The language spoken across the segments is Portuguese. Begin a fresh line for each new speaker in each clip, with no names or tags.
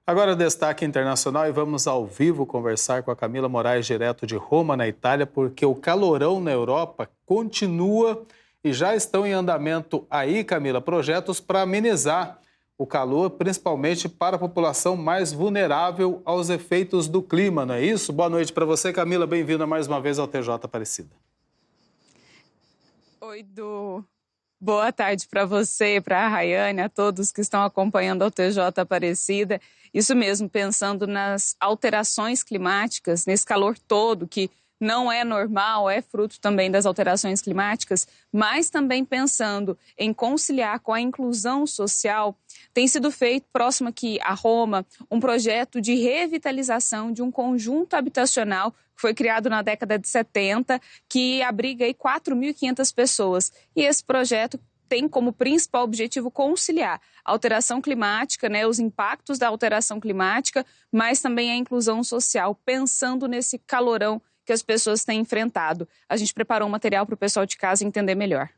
Agora destaque internacional e vamos ao vivo conversar com a Camila Moraes, direto de Roma, na Itália, porque o calorão na Europa continua e já estão em andamento aí, Camila, projetos para amenizar o calor, principalmente para a população mais vulnerável aos efeitos do clima, não é isso? Boa noite para você, Camila, bem-vinda mais uma vez ao TJ Aparecida.
Oi, Du. Boa tarde para você, para a Rayane, a todos que estão acompanhando o TJ Aparecida. Isso mesmo, pensando nas alterações climáticas, nesse calor todo que não é normal, é fruto também das alterações climáticas, mas também pensando em conciliar com a inclusão social, tem sido feito, próximo aqui a Roma, um projeto de revitalização de um conjunto habitacional que foi criado na década de 70, que abriga aí 4.500 pessoas. E esse projeto tem como principal objetivo conciliar a alteração climática, os impactos da alteração climática, mas também a inclusão social, pensando nesse calorão que as pessoas têm enfrentado. A gente preparou um material para o pessoal de casa entender melhor.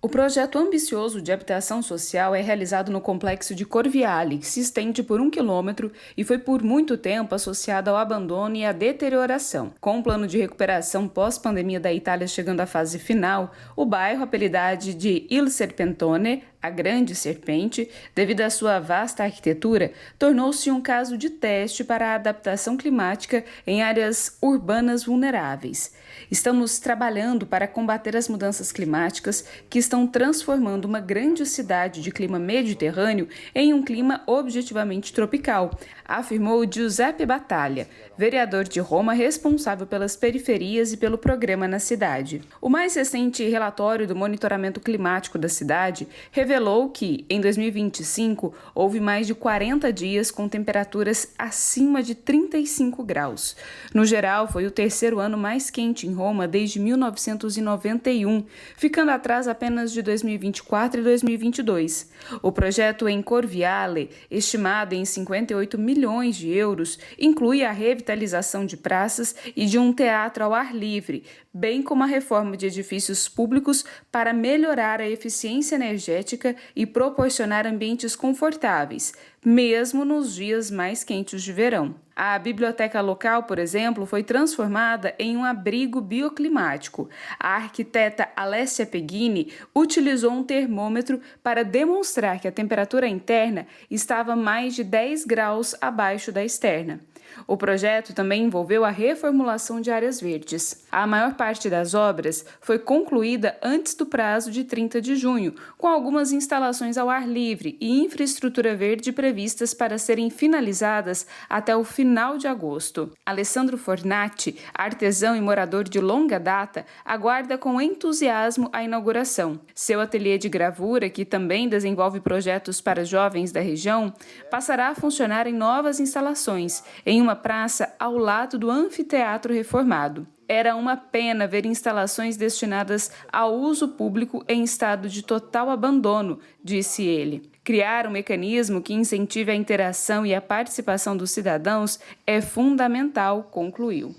O projeto ambicioso de habitação social é realizado no complexo de Corviale, que se estende por 1 quilômetro e foi por muito tempo associado ao abandono e à deterioração. Com o plano de recuperação pós-pandemia da Itália chegando à fase final, o bairro, apelidado de Il Serpentone, a Grande Serpente, devido à sua vasta arquitetura, tornou-se um caso de teste para a adaptação climática em áreas urbanas vulneráveis. Estamos trabalhando para combater as mudanças climáticas que estão transformando uma grande cidade de clima mediterrâneo em um clima objetivamente tropical, afirmou Giuseppe Battaglia, vereador de Roma responsável pelas periferias e pelo programa na cidade. O mais recente relatório do monitoramento climático da cidade revelou que, em 2025, houve mais de 40 dias com temperaturas acima de 35 graus. No geral, foi o terceiro ano mais quente em Roma desde 1991, ficando atrás apenas de 2024 e 2022. O projeto em Corviale, estimado em 58 milhões de euros, inclui a revitalização de praças e de um teatro ao ar livre, bem como a reforma de edifícios públicos para melhorar a eficiência energética e proporcionar ambientes confortáveis, mesmo nos dias mais quentes de verão. A biblioteca local, por exemplo, foi transformada em um abrigo bioclimático. A arquiteta Alessia Peghini utilizou um termômetro para demonstrar que a temperatura interna estava mais de 10 graus abaixo da externa. O projeto também envolveu a reformulação de áreas verdes. A maior parte das obras foi concluída antes do prazo de 30 de junho, com algumas instalações ao ar livre e infraestrutura verde previstas para serem finalizadas até o final de agosto. Alessandro Fornati, artesão e morador de longa data, aguarda com entusiasmo a inauguração. Seu ateliê de gravura, que também desenvolve projetos para jovens da região, passará a funcionar em novas instalações, em uma praça ao lado do anfiteatro reformado. Era uma pena ver instalações destinadas ao uso público em estado de total abandono, disse ele. Criar um mecanismo que incentive a interação e a participação dos cidadãos é fundamental, concluiu.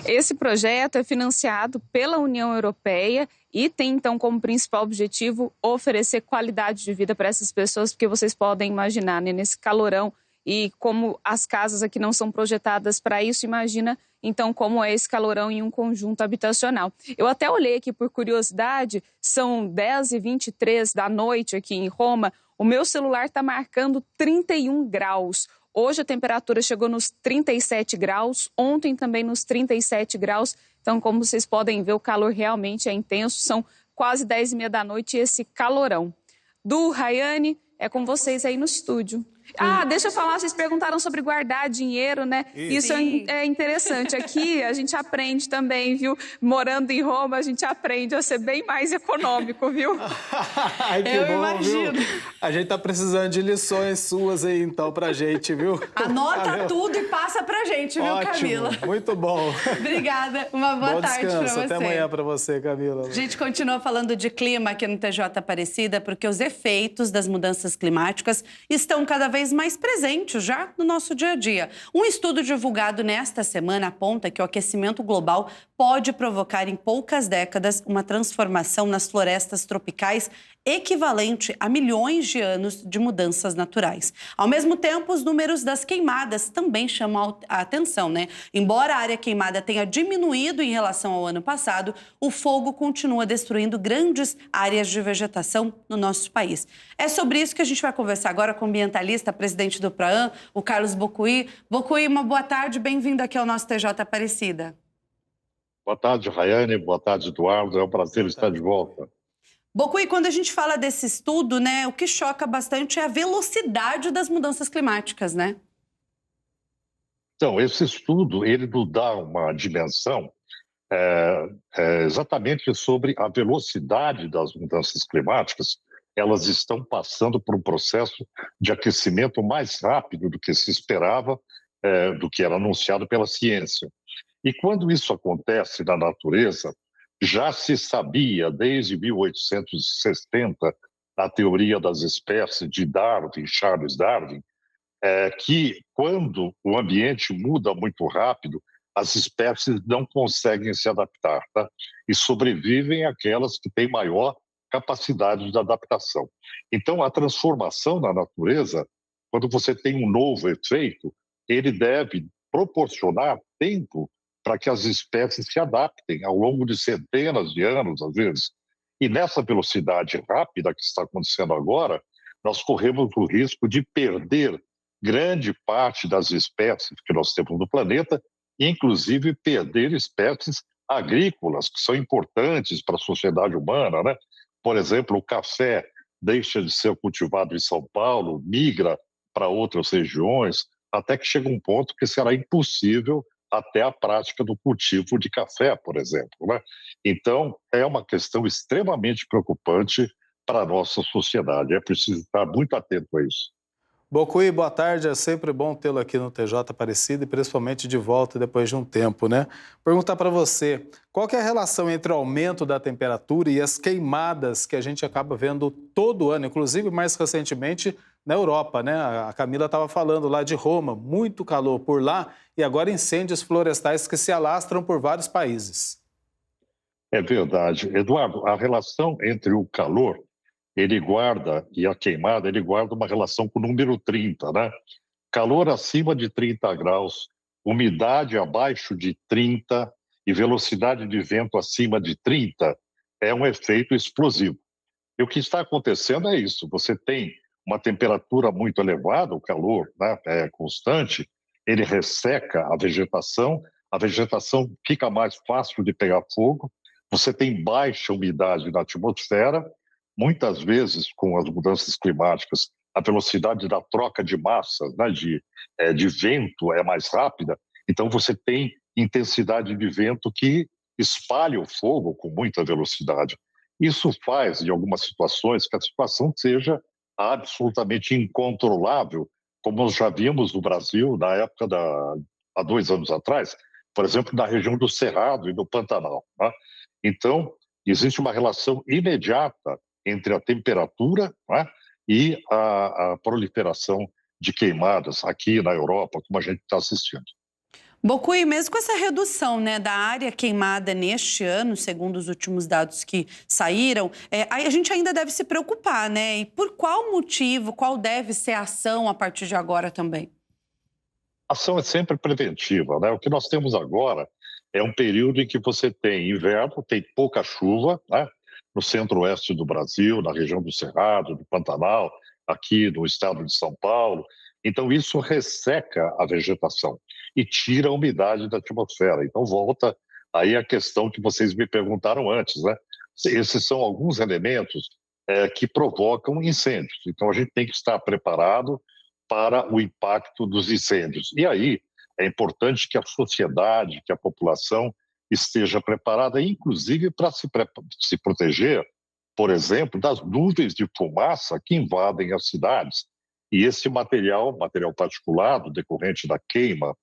Esse projeto é financiado pela União Europeia e tem, então, como principal objetivo oferecer qualidade de vida para essas pessoas, porque vocês podem imaginar, nesse calorão, e como as casas aqui não são projetadas para isso, imagina, então, como é esse calorão em um conjunto habitacional. Eu até olhei aqui por curiosidade, são 10h23 da noite aqui em Roma, o meu celular está marcando 31 graus. Hoje a temperatura chegou nos 37 graus, ontem também nos 37 graus. Então, como vocês podem ver, o calor realmente é intenso. São quase 10h30 da noite e esse calorão. Du, Rayane, é com vocês aí no estúdio. Deixa eu falar, vocês perguntaram sobre guardar dinheiro, né? Isso é interessante. Aqui a gente aprende também, viu? Morando em Roma, a gente aprende a ser bem mais econômico, viu?
Ai, que bom, imagino. Viu? A gente tá precisando de lições suas aí, então, pra gente, viu?
Anota tudo e passa pra gente, viu,
Ótimo,
Camila?
Muito bom.
Obrigada. Uma boa tarde pra você.
Até amanhã pra você, Camila.
A gente continua falando de clima aqui no TJ Aparecida, porque os efeitos das mudanças climáticas estão cada vez mais presentes já no nosso dia a dia. Um estudo divulgado nesta semana aponta que o aquecimento global pode provocar em poucas décadas uma transformação nas florestas tropicais equivalente a milhões de anos de mudanças naturais. Ao mesmo tempo, os números das queimadas também chamam a atenção, né? Embora a área queimada tenha diminuído em relação ao ano passado, o fogo continua destruindo grandes áreas de vegetação no nosso país. É sobre isso que a gente vai conversar agora com o ambientalista, presidente do PRAAN, o Carlos Bocuí. Bocuí, uma boa tarde, bem-vindo aqui ao nosso TJ Aparecida.
Boa tarde, Rayane. Boa tarde, Eduardo. É um prazer estar de volta.
Bocuí, quando a gente fala desse estudo, né, o que choca bastante é a velocidade das mudanças climáticas, né?
Então, esse estudo, ele nos dá uma dimensão exatamente sobre a velocidade das mudanças climáticas. Elas estão passando por um processo de aquecimento mais rápido do que se esperava, do que era anunciado pela ciência. E quando isso acontece na natureza, já se sabia desde 1860, na teoria das espécies de Darwin, Charles Darwin, que quando o ambiente muda muito rápido, as espécies não conseguem se adaptar, tá? E sobrevivem aquelas que têm maior capacidade de adaptação. Então, a transformação na natureza, quando você tem um novo efeito, ele deve proporcionar tempo para que as espécies se adaptem ao longo de centenas de anos, às vezes. E nessa velocidade rápida que está acontecendo agora, nós corremos o risco de perder grande parte das espécies que nós temos no planeta, inclusive perder espécies agrícolas, que são importantes para a sociedade humana, né? Por exemplo, o café deixa de ser cultivado em São Paulo, migra para outras regiões, até que chega um ponto que será impossível até a prática do cultivo de café, por exemplo, né? Então, é uma questão extremamente preocupante para a nossa sociedade. É preciso estar muito atento a isso.
Bocuí, boa tarde. É sempre bom tê-lo aqui no TJ Aparecida e principalmente de volta depois de um tempo, né? Perguntar para você, qual que é a relação entre o aumento da temperatura e as queimadas que a gente acaba vendo todo ano, inclusive mais recentemente na Europa, né? A Camila estava falando lá de Roma, muito calor por lá e agora incêndios florestais que se alastram por vários países.
É verdade. Eduardo, a relação entre o calor e a queimada, ele guarda uma relação com o número 30, né? Calor acima de 30 graus, umidade abaixo de 30 e velocidade de vento acima de 30 é um efeito explosivo. E o que está acontecendo é isso, você tem uma temperatura muito elevada, o calor, né, é constante, ele resseca a vegetação fica mais fácil de pegar fogo, você tem baixa umidade na atmosfera. Muitas vezes, com as mudanças climáticas, a velocidade da troca de massas, né, de vento é mais rápida, então você tem intensidade de vento que espalha o fogo com muita velocidade. Isso faz, em algumas situações, que a situação seja absolutamente incontrolável, como nós já vimos no Brasil na época há 2 anos atrás, por exemplo, na região do Cerrado e do Pantanal, né? Então, existe uma relação imediata entre a temperatura, né, e a proliferação de queimadas aqui na Europa, como a gente está assistindo.
Bocuí, mesmo com essa redução, né, da área queimada neste ano, segundo os últimos dados que saíram, a gente ainda deve se preocupar, né? E por qual motivo, qual deve ser a ação a partir de agora também?
A ação é sempre preventiva, né? O que nós temos agora é um período em que você tem inverno, tem pouca chuva, né? No centro-oeste do Brasil, na região do Cerrado, do Pantanal, aqui no estado de São Paulo. Então, isso resseca a vegetação e tira a umidade da atmosfera. Então, volta aí a questão que vocês me perguntaram antes, né? Esses são alguns elementos que provocam incêndios. Então, a gente tem que estar preparado para o impacto dos incêndios. E aí, é importante que a sociedade, que a população esteja preparada, inclusive para se proteger, por exemplo, das nuvens de fumaça que invadem as cidades. E esse material particulado, decorrente da queima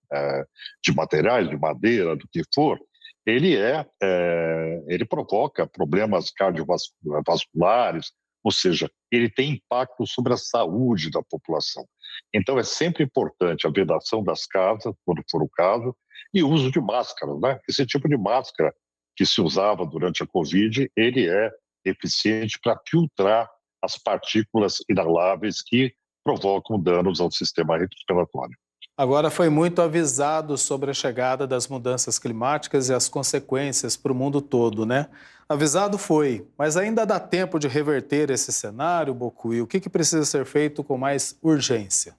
de materiais, de madeira, do que for, ele provoca problemas cardiovasculares, ou seja, ele tem impacto sobre a saúde da população. Então, é sempre importante a vedação das casas, quando for o caso, e o uso de máscaras, né? Esse tipo de máscara que se usava durante a Covid, ele é eficiente para filtrar as partículas inaláveis que provocam danos ao sistema respiratório.
Agora, foi muito avisado sobre a chegada das mudanças climáticas e as consequências para o mundo todo, né? Avisado foi, mas ainda dá tempo de reverter esse cenário, Bocuí? O que precisa ser feito com mais urgência?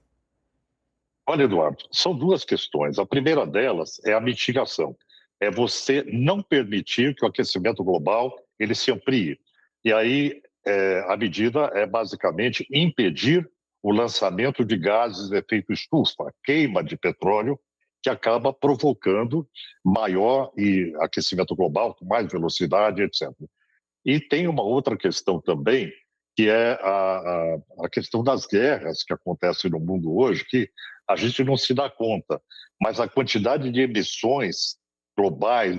Olha, Eduardo, são duas questões. A primeira delas é a mitigação. É você não permitir que o aquecimento global ele se amplie. E aí a medida é basicamente impedir o lançamento de gases de efeito estufa, a queima de petróleo, que acaba provocando maior aquecimento global, com mais velocidade, etc. E tem uma outra questão também, que é a questão das guerras que acontecem no mundo hoje, que a gente não se dá conta, mas a quantidade de emissões globais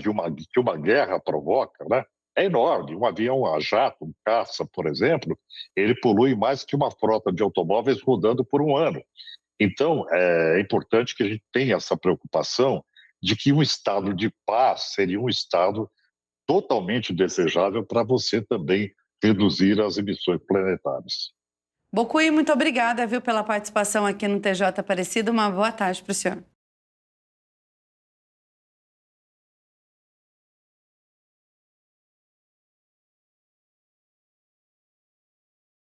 que uma guerra provoca, né, é enorme. Um avião a jato, um caça, por exemplo, ele polui mais que uma frota de automóveis rodando por um ano. Então, é importante que a gente tenha essa preocupação de que um estado de paz seria um estado totalmente desejável para você também reduzir as emissões planetárias.
Bocuí, muito obrigada, viu, pela participação aqui no TJ Aparecida. Uma boa tarde para o senhor.